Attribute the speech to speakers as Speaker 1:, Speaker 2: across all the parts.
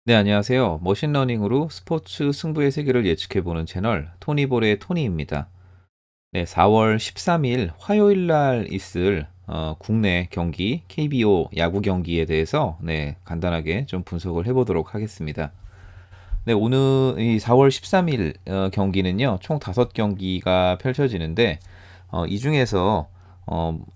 Speaker 1: 네, 안녕하세요. 머신러닝으로 스포츠 승부의 세계를 예측해보는 채널 토니볼의 토니입니다. 네, 4월 13일 화요일 날 있을 국내 경기 KBO 야구 경기에 대해서 간단하게 좀 분석을 해보도록 하겠습니다. 네, 오늘 이 4월 13일 경기는요, 총 5경기가 펼쳐지는데 이 중에서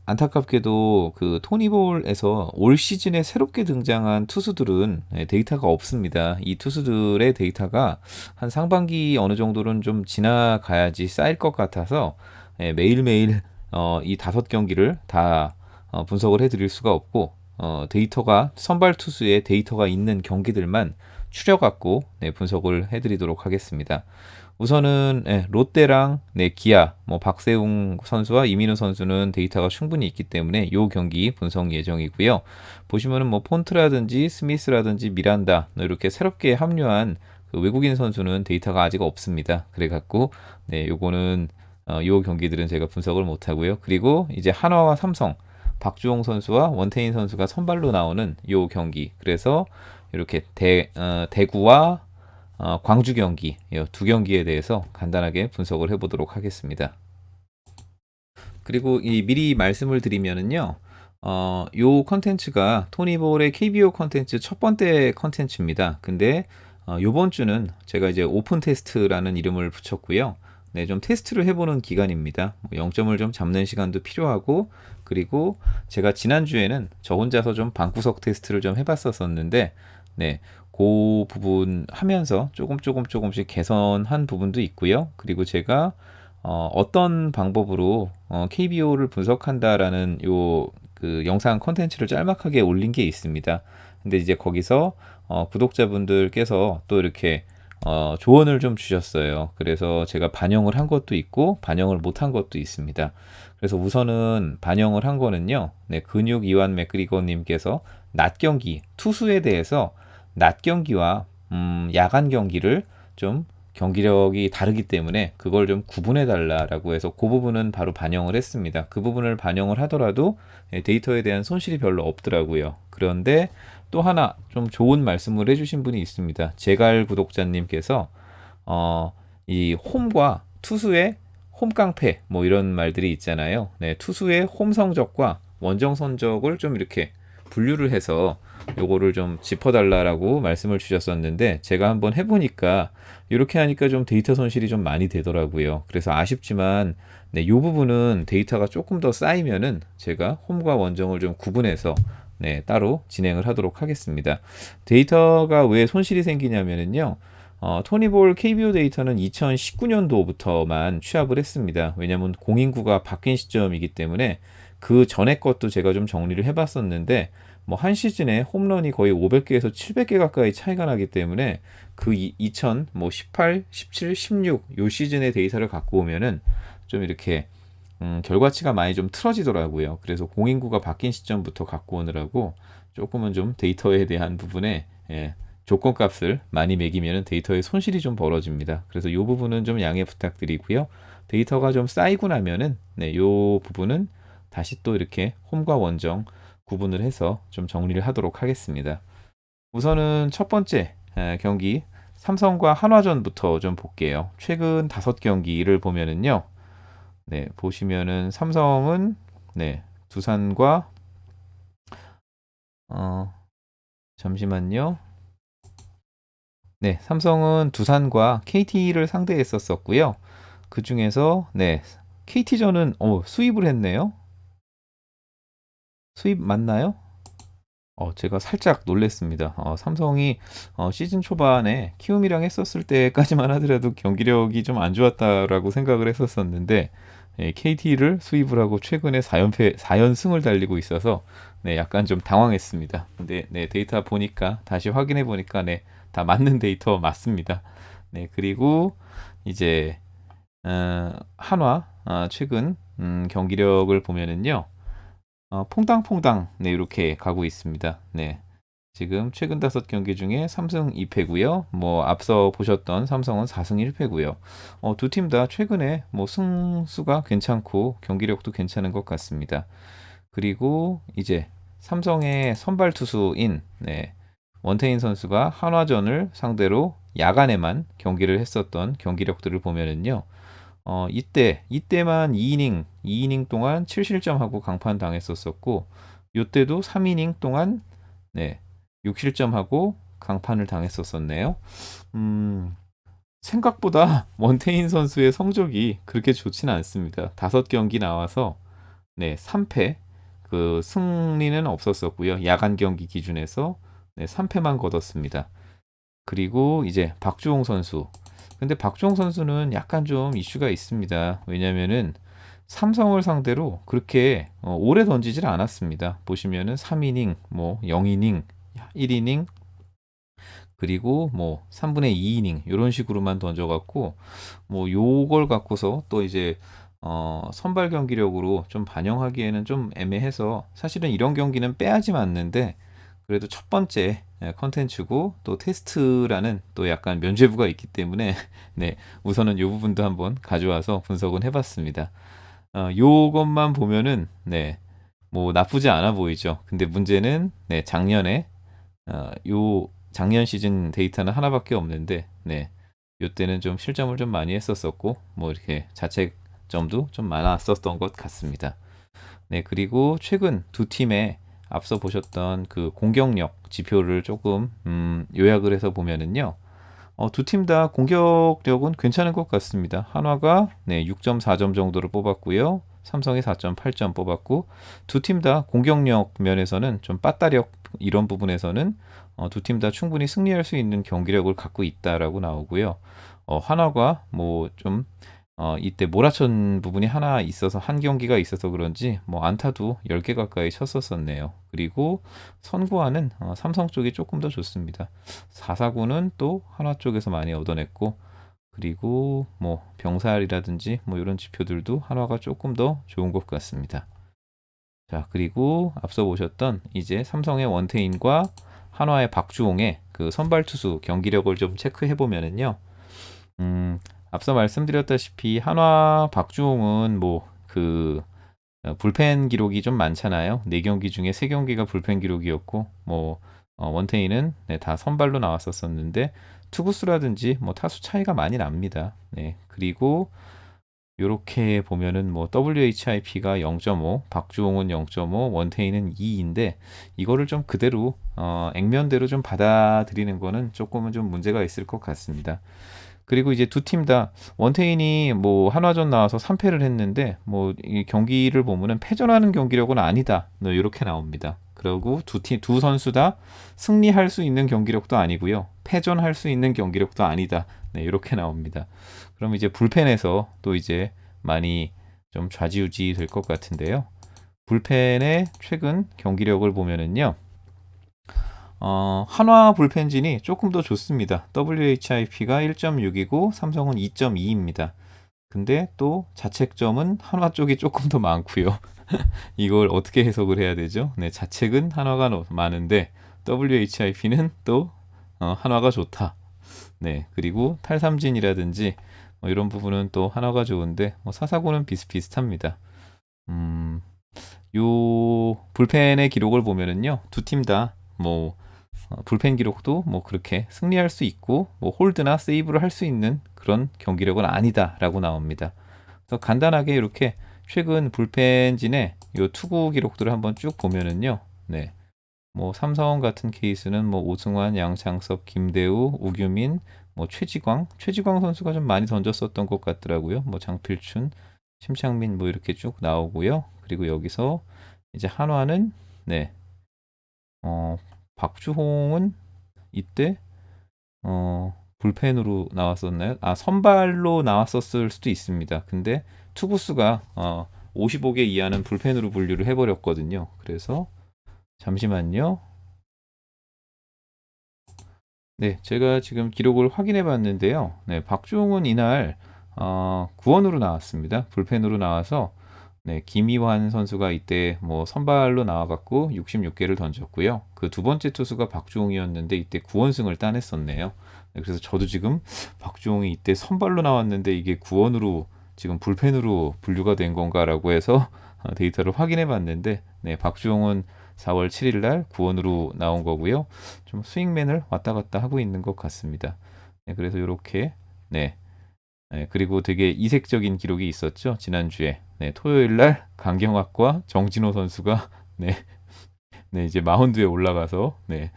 Speaker 1: 안타깝게도 그 토니볼에서 올 시즌에 새롭게 등장한 투수들은 데이터가 없습니다. 이 투수들의 데이터가 한 상반기 어느 정도는 좀 지나가야지 쌓일 것 같아서 매일매일 이 5경기를 다 분석을 해드릴 수가 없고 데이터가 선발 투수의 데이터가 있는 경기들만 추려갖고 분석을 해드리도록 하겠습니다. 우선은 롯데랑 기아, 뭐 박세웅 선수와 이민우 선수는 데이터가 충분히 있기 때문에 이 경기 분석 예정이고요. 보시면은 뭐 폰트라든지 스미스라든지 미란다 이렇게 새롭게 합류한 그 외국인 선수는 데이터가 아직 없습니다. 그래갖고 요거는 요 경기들은 제가 분석을 못 하고요. 그리고 이제 한화와 삼성, 박주홍 선수와 원태인 선수가 선발로 나오는 요 경기. 그래서 이렇게 대구와 광주 경기, 이 두 경기에 대해서 간단하게 분석을 해보도록 하겠습니다. 그리고 이 미리 말씀을 드리면은요, 요 컨텐츠가 토니볼의 KBO 컨텐츠 첫 번째 컨텐츠입니다. 근데 요번 주는 제가 이제 오픈 테스트라는 이름을 붙였고요. 네, 좀 테스트를 해보는 기간입니다. 0점을 좀 잡는 시간도 필요하고, 그리고 제가 지난주에는 저 혼자서 좀 방구석 테스트를 좀 해봤었는데, 네, 그 부분 하면서 조금씩 개선한 부분도 있고요. 그리고 제가 어떤 방법으로 KBO를 분석한다라는 요 그 영상 컨텐츠를 짤막하게 올린 게 있습니다. 근데 이제 거기서 구독자분들께서 또 이렇게 조언을 좀 주셨어요. 그래서 제가 반영을 한 것도 있고 반영을 못 한 것도 있습니다. 그래서 우선은 반영을 한 거는요. 네, 근육 이완 맥그리거님께서 낮 경기 투수에 대해서 낮 경기와 야간 경기를 좀 경기력이 다르기 때문에 그걸 좀 구분해 달라라고 해서 그 부분은 바로 반영을 했습니다. 그 부분을 반영을 하더라도 데이터에 대한 손실이 별로 없더라고요. 그런데 또 하나 좀 좋은 말씀을 해주신 분이 있습니다. 제갈 구독자님께서 이 홈과 투수의 홈 깡패 뭐 이런 말들이 있잖아요. 네, 투수의 홈 성적과 원정 성적을 좀 이렇게 분류를 해서 요거를 좀 짚어달라라고 말씀을 주셨었는데 제가 한번 해보니까 이렇게 하니까 좀 데이터 손실이 좀 많이 되더라고요. 그래서 아쉽지만 요 부분은 데이터가 조금 더 쌓이면은 제가 홈과 원정을 좀 구분해서 따로 진행을 하도록 하겠습니다. 데이터가 왜 손실이 생기냐면은요. 토니볼 KBO 데이터는 2019년도부터만 취합을 했습니다. 왜냐하면 공인구가 바뀐 시점이기 때문에 그 전에 것도 제가 좀 정리를 해봤었는데 뭐 한 시즌에 홈런이 거의 500개에서 700개 가까이 차이가 나기 때문에 그 2000, 뭐 18, 17, 16 요 시즌의 데이터를 갖고 오면은 좀 이렇게 결과치가 많이 좀 틀어지더라고요. 그래서 공인구가 바뀐 시점부터 갖고 오느라고 조금은 좀 데이터에 대한 부분에 조건값을 많이 매기면 데이터의 손실이 좀 벌어집니다. 그래서 이 부분은 좀 양해 부탁드리고요. 데이터가 좀 쌓이고 나면은 이 부분은 다시 또 이렇게 홈과 원정 구분을 해서 좀 정리를 하도록 하겠습니다. 우선은 첫 번째 경기 삼성과 한화전부터 좀 볼게요. 최근 5경기를 보면은요. 네, 보시면은 삼성은 두산과 어, 잠시만요. 네, 삼성은 두산과 KT를 상대했었었고요. 그 중에서 KT전은 수입을 했네요. 수입 맞나요? 제가 살짝 놀랬습니다. 삼성이 시즌 초반에 키움이랑 했었을 때까지만 하더라도 경기력이 좀 안 좋았다라고 생각을 했었었는데 KT를 수입을 하고 최근에 4연패, 4연승을 달리고 있어서 약간 좀 당황했습니다. 근데 데이터 보니까 다시 확인해 보니까 다 맞는 데이터 맞습니다. 그리고 이제 한화 최근 경기력을 보면은요. 퐁당퐁당 이렇게 가고 있습니다. 지금 최근 5경기 중에 3승 2패고요. 뭐 앞서 보셨던 삼성은 4승 1패고요. 두 팀 다 최근에 뭐 승수가 괜찮고 경기력도 괜찮은 것 같습니다. 그리고 이제 삼성의 선발 투수인 원태인 선수가 한화전을 상대로 야간에만 경기를 했었던 경기력들을 보면은요. 이때만 2이닝 동안 7실점하고 강판 당했었었고, 이때도 3이닝 동안, 네, 6실점하고 강판을 당했었었네요. 음, 생각보다 원태인 선수의 성적이 그렇게 좋지는 않습니다. 5경기 나와서, 네, 3패, 그 승리는 없었었고요. 야간 경기 기준에서, 네, 3패만 거뒀습니다. 그리고 이제 박주홍 선수. 근데 박주홍 선수는 약간 좀 이슈가 있습니다. 왜냐면은 삼성을 상대로 그렇게 오래 던지질 않았습니다. 보시면은 3이닝, 뭐 0이닝, 1이닝, 그리고 뭐 3분의 2이닝 이런 식으로만 던져갖고 뭐 요걸 갖고서 또 이제 선발 경기력으로 좀 반영하기에는 좀 애매해서 사실은 이런 경기는 빼야지 맞는데 그래도 첫 번째 컨텐츠고 또 테스트라는 또 약간 면죄부가 있기 때문에 네, 우선은 이 부분도 한번 가져와서 분석은 해봤습니다. 요것만 보면은 네, 뭐 나쁘지 않아 보이죠. 근데 문제는 네, 요 작년 시즌 데이터는 하나밖에 없는데 네, 요때는 좀 실점을 좀 많이 했었었고 뭐 이렇게 자책점도 좀 많았었던 것 같습니다. 네, 그리고 최근 두 팀의 앞서 보셨던 그 공격력 지표를 조금 요약을 해서 보면은요. 두 팀 다 공격력은 괜찮은 것 같습니다. 한화가 네, 6.4점 정도를 뽑았고요. 삼성이 4.8점 뽑았고 두 팀 다 공격력 면에서는 좀 빠따력 이런 부분에서는 두 팀 다 충분히 승리할 수 있는 경기력을 갖고 있다라고 나오고요. 한화가 뭐좀 이때 몰아쳤 부분이 하나 있어서 한 경기가 있어서 그런지 뭐 안타도 10개 가까이 쳤었었네요. 그리고 선구안은 삼성 쪽이 조금 더 좋습니다. 4사구는 또 한화 쪽에서 많이 얻어냈고 그리고 뭐 병살이라든지 뭐 이런 지표들도 한화가 조금 더 좋은 것 같습니다. 자, 그리고 앞서 보셨던 이제 삼성의 원태인과 한화의 박주홍의 그 선발 투수 경기력을 좀 체크해 보면은요. 앞서 말씀드렸다시피 한화 박주홍은 뭐 그 불펜 기록이 좀 많잖아요. 4경기 중에 3경기가 불펜 기록이었고 뭐 원태인은 네, 다 선발로 나왔었었는데 투구수라든지 뭐 타수 차이가 많이 납니다. 네. 그리고 요렇게 보면은 뭐 WHIP가 0.5, 박주홍은 0.5, 원태인은 2인데 이거를 좀 그대로 액면대로 좀 받아들이는 거는 조금은 좀 문제가 있을 것 같습니다. 그리고 이제 두 팀 다 원태인이 뭐 한화전 나와서 3패를 했는데 뭐 이 경기를 보면은 패전하는 경기력은 아니다. 이렇게 나옵니다. 그리고 두 선수 다 승리할 수 있는 경기력도 아니고요. 패전할 수 있는 경기력도 아니다. 네, 이렇게 나옵니다. 그럼 이제 불펜에서 또 이제 많이 좀 좌지우지 될 것 같은데요. 불펜의 최근 경기력을 보면은요. 한화 불펜진이 조금 더 좋습니다. WHIP가 1.6이고 삼성은 2.2입니다. 근데 또 자책점은 한화 쪽이 조금 더 많고요. 이걸 어떻게 해석을 해야 되죠? 네, 자책은 한화가 많은데 WHIP는 또 한화가 좋다. 네, 그리고 탈삼진이라든지 뭐 이런 부분은 또 한화가 좋은데 뭐 사사구는 비슷비슷합니다. 요 불펜의 기록을 보면은요, 두 팀 다뭐 불펜 기록도 뭐 그렇게 승리할 수 있고 뭐 홀드나 세이브를 할 수 있는 그런 경기력은 아니다라고 나옵니다. 그래서 간단하게 이렇게 최근 불펜진의 요 투구 기록들을 한번 쭉 보면은요. 네. 뭐 삼성 같은 케이스는 뭐 오승환, 양창섭, 김대우, 우규민, 뭐 최지광 선수가 좀 많이 던졌었던 것 같더라고요. 뭐 장필춘, 심창민 뭐 이렇게 쭉 나오고요. 그리고 여기서 이제 한화는 네. 어, 박주홍은 이때 불펜으로 나왔었나요? 선발로 나왔었을 수도 있습니다. 근데 투구수가 55개 이하는 불펜으로 분류를 해버렸거든요. 그래서 잠시만요. 네, 제가 지금 기록을 확인해 봤는데요. 네, 박주홍은 이날 구원으로 나왔습니다. 불펜으로 나와서 네, 김희환 선수가 이때 뭐 선발로 나와갖고 66개를 던졌고요. 그 두 번째 투수가 박주홍이었는데 이때 구원승을 따냈었네요. 네, 그래서 저도 지금 박주홍이 이때 선발로 나왔는데 이게 구원으로 지금 불펜으로 분류가 된 건가라고 해서 데이터를 확인해 봤는데 네, 박주홍은 4월 7일 날 구원으로 나온 거고요. 좀 스윙맨을 왔다 갔다 하고 있는 것 같습니다. 네, 그래서 이렇게 네. 네, 그리고 되게 이색적인 기록이 있었죠. 지난주에. 네, 토요일 날 강경학과 정진호 선수가 네, 네, 이제 마운드에 올라가서 네,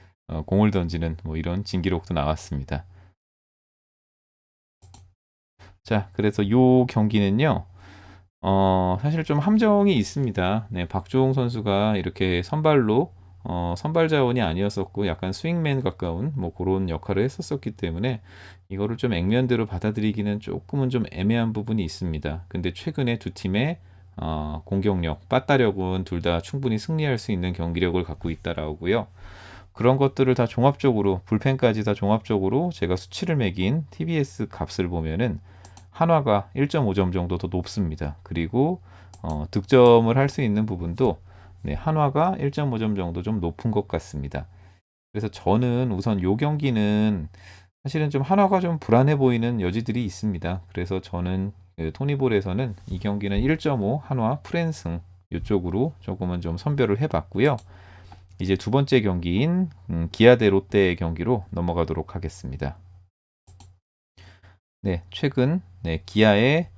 Speaker 1: 공을 던지는 뭐 이런 진기록도 나왔습니다. 자, 그래서 요 경기는요. 사실 좀 함정이 있습니다. 네, 박주홍 선수가 이렇게 선발로 선발 자원이 아니었었고 약간 스윙맨 가까운 뭐 그런 역할을 했었었기 때문에 이거를 좀 액면대로 받아들이기는 조금은 좀 애매한 부분이 있습니다. 근데 최근에 두 팀의 공격력, 빠따력은 둘 다 충분히 승리할 수 있는 경기력을 갖고 있다라고요. 그런 것들을 다 종합적으로 불펜까지 다 종합적으로 제가 수치를 매긴 TBS 값을 보면은 한화가 1.5점 정도 더 높습니다. 그리고 득점을 할 수 있는 부분도 네, 한화가 1.5점 정도 좀 높은 것 같습니다. 그래서 저는 우선 요 경기는 사실은 좀 한화가 좀 불안해 보이는 여지들이 있습니다. 그래서 저는 그 토니볼에서는 이 경기는 1.5 한화 프랜승 이쪽으로 조금은 좀 선별을 해봤고요. 이제 두 번째 경기인 기아 대 롯데 경기로 넘어가도록 하겠습니다. 네, 최근 네, 기아의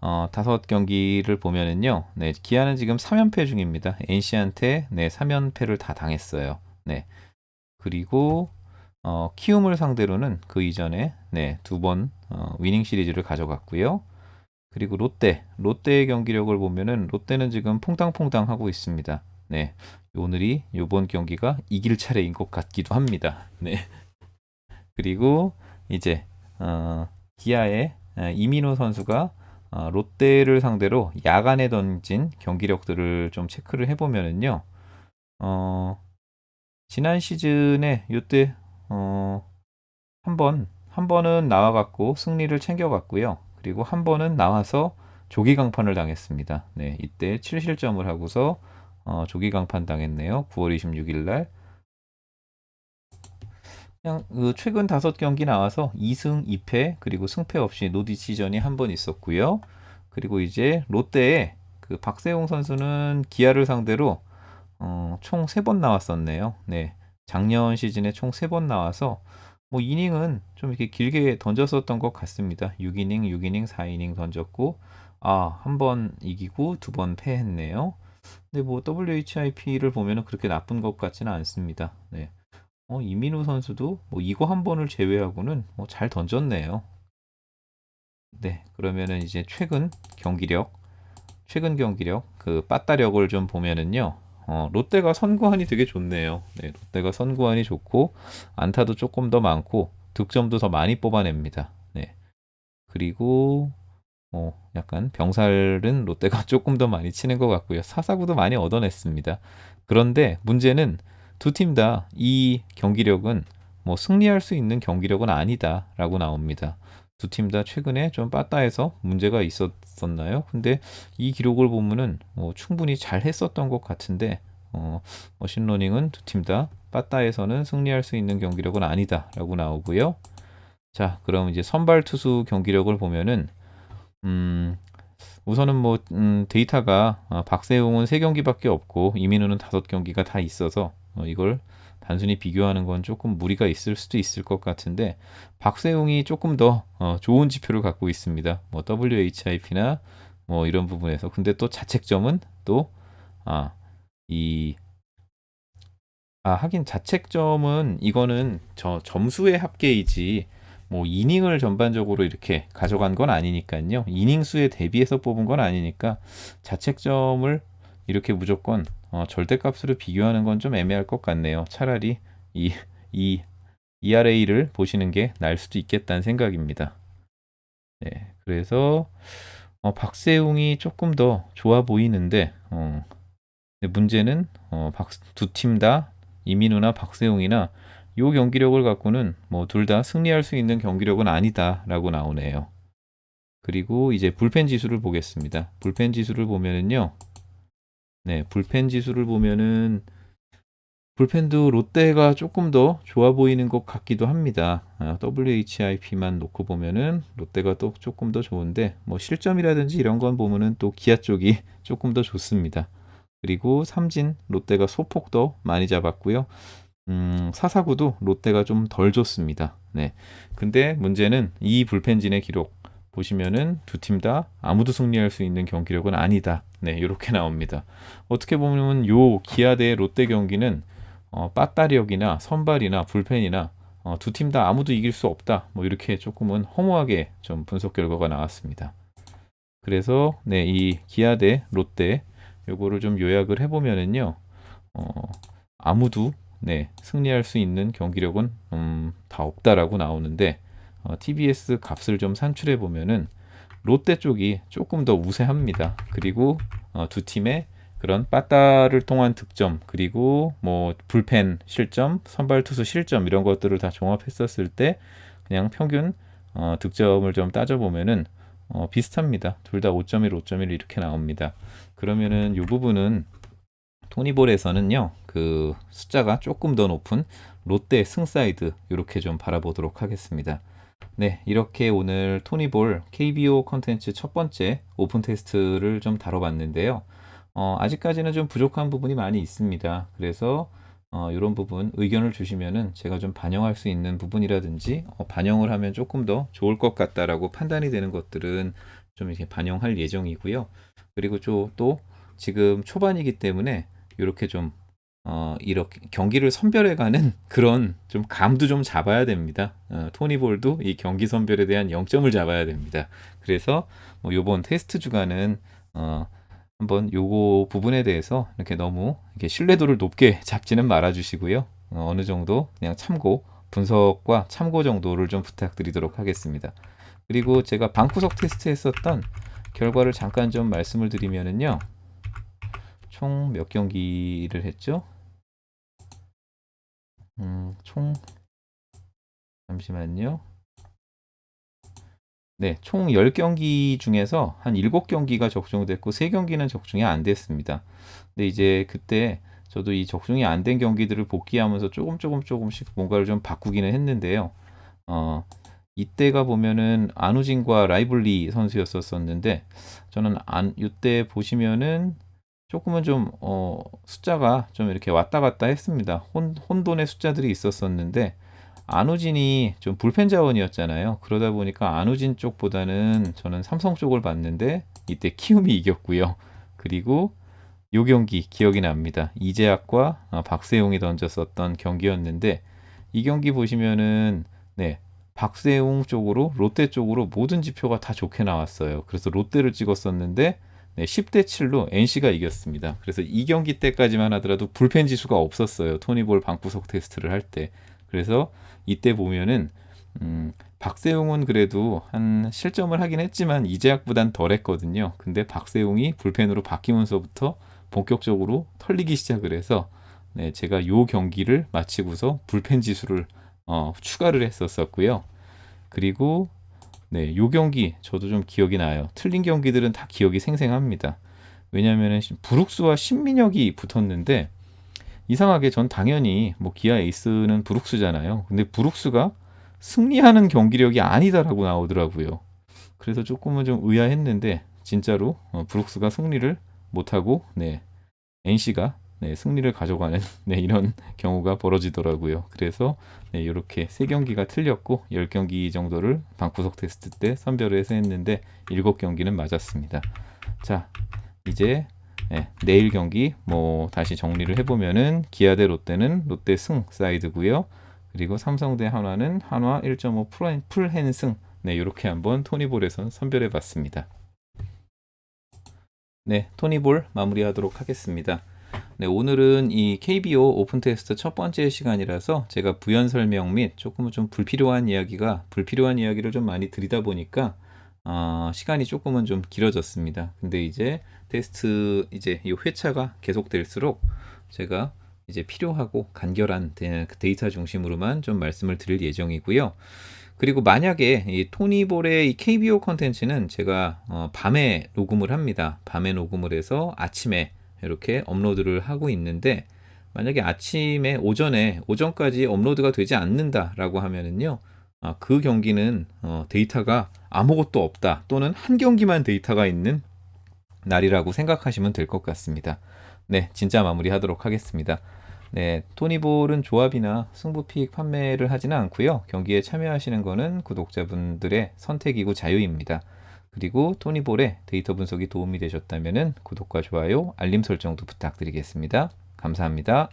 Speaker 1: 5경기를 보면은요. 네, 기아는 지금 3연패 중입니다. NC한테 네, 3연패를 다 당했어요. 네. 그리고 키움을 상대로는 그 이전에 네, 2번 위닝 시리즈를 가져갔고요. 그리고 롯데의 경기력을 보면은 롯데는 지금 퐁당퐁당 하고 있습니다. 네. 오늘이 이번 경기가 이길 차례인 것 같기도 합니다. 네. 그리고 이제 기아의 이민호 선수가 롯데를 상대로 야간에 던진 경기력들을 좀 체크를 해보면은요. 지난 시즌에 이때 한 번은 나와갖고 승리를 챙겨갔고요. 그리고 한 번은 나와서 조기 강판을 당했습니다. 네, 이때 7실점을 하고서 조기 강판 당했네요. 9월 26일 날. 그냥 그 최근 5경기 나와서 2승 2패 그리고 승패 없이 노디시전이 한 번 있었고요. 그리고 이제 롯데에 그 박세웅 선수는 기아를 상대로 총 3번 나왔었네요. 네. 작년 시즌에 총 3번 나와서 뭐 이닝은 좀 이렇게 길게 던졌었던 것 같습니다. 6이닝, 6이닝, 4이닝 던졌고 한 번 이기고 2번 패했네요. 근데 뭐 WHIP를 보면은 그렇게 나쁜 것 같지는 않습니다. 네. 이민우 선수도 뭐 이거 한 번을 제외하고는 뭐 잘 던졌네요. 네, 그러면은 이제 최근 경기력, 그 빠따력을 좀 보면은요. 롯데가 선구안이 되게 좋네요. 네, 롯데가 선구안이 좋고 안타도 조금 더 많고 득점도 더 많이 뽑아냅니다. 네, 그리고 약간 병살은 롯데가 조금 더 많이 치는 것 같고요. 사사구도 많이 얻어냈습니다. 그런데 문제는 두 팀 다 이 경기력은 뭐 승리할 수 있는 경기력은 아니다라고 나옵니다. 두 팀 다 최근에 좀 빠따해서 문제가 있었나요? 근데 이 기록을 보면은 충분히 잘 했었던 것 같은데 머신러닝은 두 팀 다 빠따에서는 승리할 수 있는 경기력은 아니다라고 나오고요. 자, 그럼 이제 선발 투수 경기력을 보면은 우선은 뭐 데이터가 박세웅은 3경기밖에 없고 이민우는 5경기가 다 있어서 이걸 단순히 비교하는 건 조금 무리가 있을 수도 있을 것 같은데 박세웅이 조금 더 좋은 지표를 갖고 있습니다. 뭐 WHIP나 뭐 이런 부분에서 근데 또 자책점은 또 이 하긴 자책점은 이거는 저 점수의 합계이지 뭐 이닝을 전반적으로 이렇게 가져간 건 아니니까요. 이닝 수에 대비해서 뽑은 건 아니니까 자책점을 이렇게 무조건 절대값으로 비교하는 건 좀 애매할 것 같네요. 차라리 이 ERA를 보시는 게 나을 수도 있겠다는 생각입니다. 네, 그래서 박세웅이 조금 더 좋아 보이는데 근데 문제는 두 팀 다 이민우나 박세웅이나 요 경기력을 갖고는 뭐 둘 다 승리할 수 있는 경기력은 아니다라고 나오네요. 그리고 이제 불펜 지수를 보겠습니다. 불펜 지수를 보면은요. 네, 불펜 지수를 보면은 불펜도 롯데가 조금 더 좋아 보이는 것 같기도 합니다. WHIP만 놓고 보면은 롯데가 또 조금 더 좋은데 뭐 실점이라든지 이런 건 보면은 또 기아 쪽이 조금 더 좋습니다. 그리고 삼진, 롯데가 소폭 더 많이 잡았고요. 4-4-9도 롯데가 좀 덜 줬습니다. 네. 근데 문제는 이 불펜진의 기록 보시면은 두 팀 다 아무도 승리할 수 있는 경기력은 아니다. 네, 이렇게 나옵니다. 어떻게 보면 요 기아 대 롯데 경기는 빠따력이나 선발이나 불펜이나 두 팀 다 아무도 이길 수 없다. 뭐 이렇게 조금은 허무하게 좀 분석 결과가 나왔습니다. 그래서 네, 이 기아 대 롯데 요거를 좀 요약을 해보면은요, 아무도 네, 승리할 수 있는 경기력은 다 없다라고 나오는데 TBS 값을 좀 산출해 보면은 롯데 쪽이 조금 더 우세합니다. 그리고 두 팀의 그런 빠따를 통한 득점 그리고 뭐 불펜 실점, 선발 투수 실점 이런 것들을 다 종합했었을 때 그냥 평균 득점을 좀 따져보면은 비슷합니다. 둘 다 5.1, 5.1 이렇게 나옵니다. 그러면은 이 부분은 토니볼에서는요, 그 숫자가 조금 더 높은 롯데 승사이드 이렇게 좀 바라보도록 하겠습니다. 네, 이렇게 오늘 토니볼 KBO 컨텐츠 첫 번째 오픈 테스트를 좀 다뤄봤는데요. 아직까지는 좀 부족한 부분이 많이 있습니다. 그래서 이런 부분 의견을 주시면은 제가 좀 반영할 수 있는 부분이라든지 반영을 하면 조금 더 좋을 것 같다라고 판단이 되는 것들은 좀 이렇게 반영할 예정이고요. 그리고 또 지금 초반이기 때문에 이렇게 좀 이렇게 경기를 선별해가는 그런 좀 감도 좀 잡아야 됩니다. 토니볼도 이 경기 선별에 대한 0점을 잡아야 됩니다. 그래서 뭐 요번 테스트 주간은 한번 요거 부분에 대해서 이렇게 너무 이렇게 신뢰도를 높게 잡지는 말아 주시고요. 어느 정도 그냥 참고 분석과 참고 정도를 좀 부탁드리도록 하겠습니다. 그리고 제가 방구석 테스트 했었던 결과를 잠깐 좀 말씀을 드리면은요. 총 몇 경기를 했죠? 총 잠시만요. 네, 총 10경기 중에서 한 7경기가 적중됐고 3경기는 적중이 안 됐습니다. 근데 이제 그때 저도 이 적중이 안 된 경기들을 복귀하면서 조금씩 뭔가를 좀 바꾸기는 했는데요. 이때가 보면은 안우진과 라이블리 선수였었는데 저는 이때 보시면은 조금은 좀 숫자가 좀 이렇게 왔다 갔다 했습니다. 혼돈의 숫자들이 있었었는데 안우진이 좀 불펜 자원이었잖아요. 그러다 보니까 안우진 쪽보다는 저는 삼성 쪽을 봤는데 이때 키움이 이겼고요. 그리고 요 경기 기억이 납니다. 이재학과 박세웅이 던졌었던 경기였는데 이 경기 보시면은 네, 박세웅 쪽으로 롯데 쪽으로 모든 지표가 다 좋게 나왔어요. 그래서 롯데를 찍었었는데 네, 10대 7로 NC가 이겼습니다. 그래서 이 경기 때까지만 하더라도 불펜 지수가 없었어요. 토니볼 방구석 테스트를 할 때. 그래서 이때 보면은 박세웅은 그래도 한 실점을 하긴 했지만 이재학보단 덜 했거든요. 근데 박세웅이 불펜으로 바뀌면서부터 본격적으로 털리기 시작을 해서 네, 제가 요 경기를 마치고서 불펜 지수를 추가를 했었었고요. 그리고 네, 요 경기 저도 좀 기억이 나요. 틀린 경기들은 다 기억이 생생합니다. 왜냐하면 브룩스와 신민혁이 붙었는데 이상하게 전 당연히 뭐 기아 에이스는 브룩스잖아요. 근데 브룩스가 승리하는 경기력이 아니다라고 나오더라고요. 그래서 조금은 좀 의아했는데 진짜로 브룩스가 승리를 못하고 네, NC가 네, 승리를 가져가는 네, 이런 경우가 벌어지더라고요. 그래서 네, 이렇게 3경기가 틀렸고 10경기 정도를 방구석 테스트 때 선별을 해서 했는데 7경기는 맞았습니다. 자, 이제 네, 내일 경기 뭐 다시 정리를 해보면은 기아 대 롯데는 롯데 승 사이드고요. 그리고 삼성 대 한화는 한화 1.5 풀핸 승. 네, 이렇게 한번 토니볼에선 선별해봤습니다. 네, 토니볼 마무리하도록 하겠습니다. 네, 오늘은 이 KBO 오픈 테스트 첫 번째 시간이라서 제가 부연 설명 및 조금은 좀 불필요한 이야기를 좀 많이 드리다 보니까 시간이 조금은 좀 길어졌습니다. 근데 이제 테스트 이제 이 회차가 계속될수록 제가 이제 필요하고 간결한 데이터 중심으로만 좀 말씀을 드릴 예정이고요. 그리고 만약에 이 토니볼의 이 KBO 컨텐츠는 제가 밤에 녹음을 합니다. 밤에 녹음을 해서 아침에 이렇게 업로드를 하고 있는데 만약에 아침에 오전까지 업로드가 되지 않는다라고 하면은요. 그 경기는 데이터가 아무것도 없다 또는 한 경기만 데이터가 있는 날이라고 생각하시면 될 것 같습니다. 네, 진짜 마무리하도록 하겠습니다. 네, 토니볼은 조합이나 승부픽 판매를 하지는 않고요. 경기에 참여하시는 거는 구독자분들의 선택이고 자유입니다. 그리고 토니볼의 데이터 분석이 도움이 되셨다면 구독과 좋아요, 알림 설정도 부탁드리겠습니다. 감사합니다.